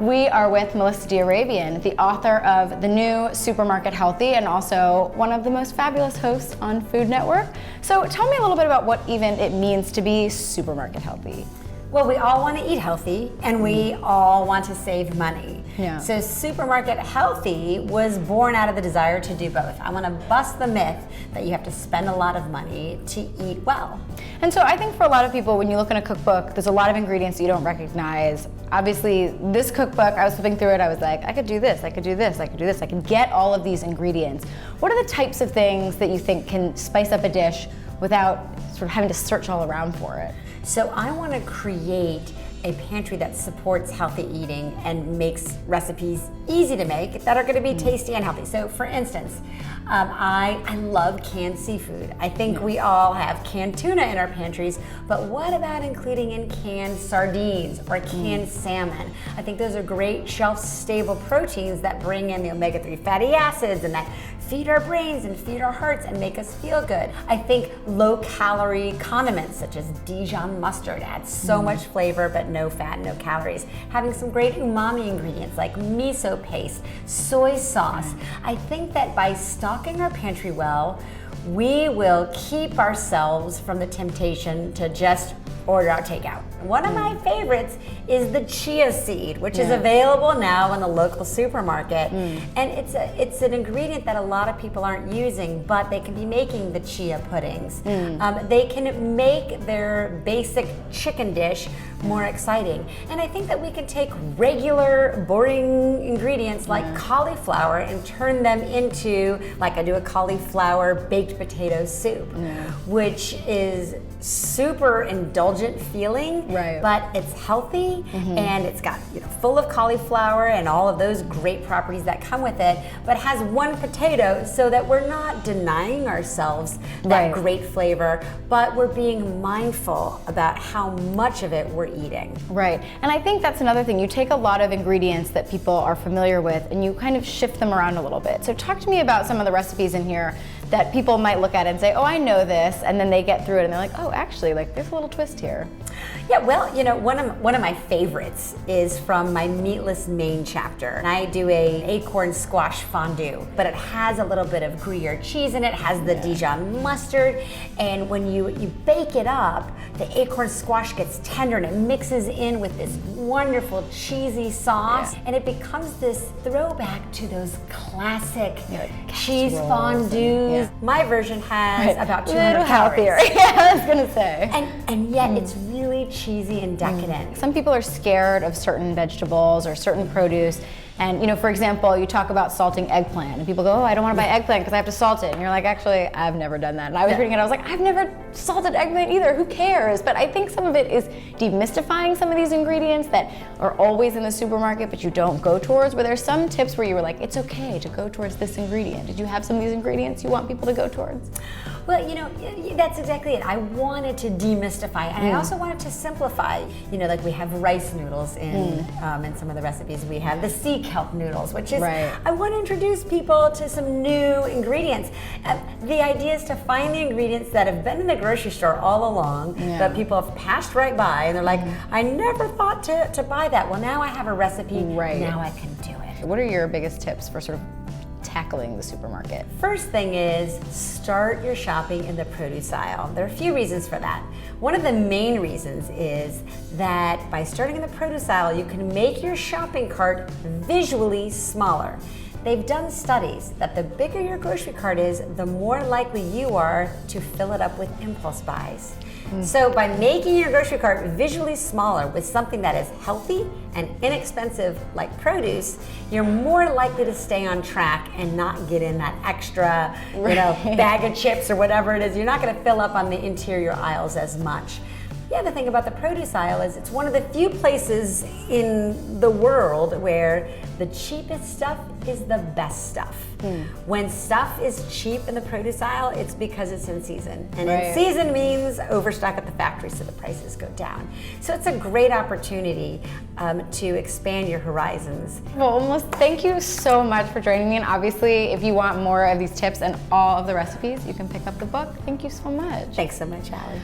We are with Melissa D'Arabian, the author of the new Supermarket Healthy and also one of the most fabulous hosts on Food Network. So tell me a little bit about what even it means to be supermarket healthy. Well, we all want to eat healthy and we all want to save money. Yeah. So Supermarket Healthy was born out of the desire to do both. I want to bust the myth that you have to spend a lot of money to eat well. And so I think for a lot of people, when you look in a cookbook, there's a lot of ingredients that you don't recognize. Obviously, this cookbook, I was flipping through it, I was like, I could do this, I could do this, I could do this. I could get all of these ingredients. What are the types of things that you think can spice up a dish without sort of having to search all around for it? So I want to create a pantry that supports healthy eating and makes recipes easy to make that are going to be tasty and healthy. So for instance, I love canned seafood. I think we all have canned tuna in our pantries, but what about including in canned sardines or canned salmon? I think those are great shelf-stable proteins that bring in the omega-3 fatty acids and that feed our brains and feed our hearts and make us feel good. I think low-calorie condiments such as Dijon mustard add so much flavor but no fat, no calories. Having some great umami ingredients like miso paste, soy sauce. I think that by stocking our pantry well, we will keep ourselves from the temptation to just order out takeout. One of my favorites is the chia seed, which is available now in the local supermarket. And it's an ingredient that a lot of people aren't using, but they can be making the chia puddings. They can make their basic chicken dish more exciting. And I think that we can take regular, boring ingredients like cauliflower and turn them into, like I do a cauliflower baked potato soup, which is super indulgent feeling, but it's healthy and it's got, full of cauliflower and all of those great properties that come with it, but has one potato so that we're not denying ourselves that great flavor, but we're being mindful about how much of it we're eating. Right, and I think that's another thing. You take a lot of ingredients that people are familiar with and you kind of shift them around a little bit. So talk to me about some of the recipes in here that people might look at and say, oh, I know this, and then they get through it and they're like, oh, actually, like there's a little twist here. Yeah, well, one of my favorites is from my meatless main chapter. And I do a acorn squash fondue, but it has a little bit of Gruyere cheese in it, has the Dijon mustard, and when you bake it up, the acorn squash gets tender and it mixes in with this wonderful cheesy sauce, and it becomes this throwback to those classic cheese fondues. My version has about 200 calories. Yeah, I was gonna say. And yet it's really cheesy and decadent. Some people are scared of certain vegetables or certain produce. And for example, you talk about salting eggplant and people go, oh, I don't want to buy eggplant because I have to salt it. And you're like, actually, I've never done that. And I was reading it, I was like, I've never salted eggplant either, who cares? But I think some of it is demystifying some of these ingredients that are always in the supermarket, but you don't go towards. Where there's some tips where you were like, it's okay to go towards this ingredient. Did you have some of these ingredients you want people to go towards? Well, that's exactly it. I wanted to demystify, and I also wanted to simplify. Like we have rice noodles in some of the recipes. We have the sea kelp noodles, which is, I want to introduce people to some new ingredients. The idea is to find the ingredients that have been in the grocery store all along, that people have passed right by, and they're like, I never thought to buy that. Well, now I have a recipe, now I can do it. What are your biggest tips for sort of tackling the supermarket? First thing is start your shopping in the produce aisle. There are a few reasons for that. One of the main reasons is that by starting in the produce aisle, you can make your shopping cart visually smaller. They've done studies that the bigger your grocery cart is, the more likely you are to fill it up with impulse buys. So by making your grocery cart visually smaller with something that is healthy and inexpensive like produce, you're more likely to stay on track and not get in that extra bag of chips or whatever it is. You're not going to fill up on the interior aisles as much. The other thing about the produce aisle is it's one of the few places in the world where the cheapest stuff is the best stuff. When stuff is cheap in the produce aisle, it's because it's in season. And in season means overstock at the factory, so the prices go down. So it's a great opportunity to expand your horizons. Well, Melissa, thank you so much for joining me. And obviously, if you want more of these tips and all of the recipes, you can pick up the book. Thank you so much. Thanks so much, Allie.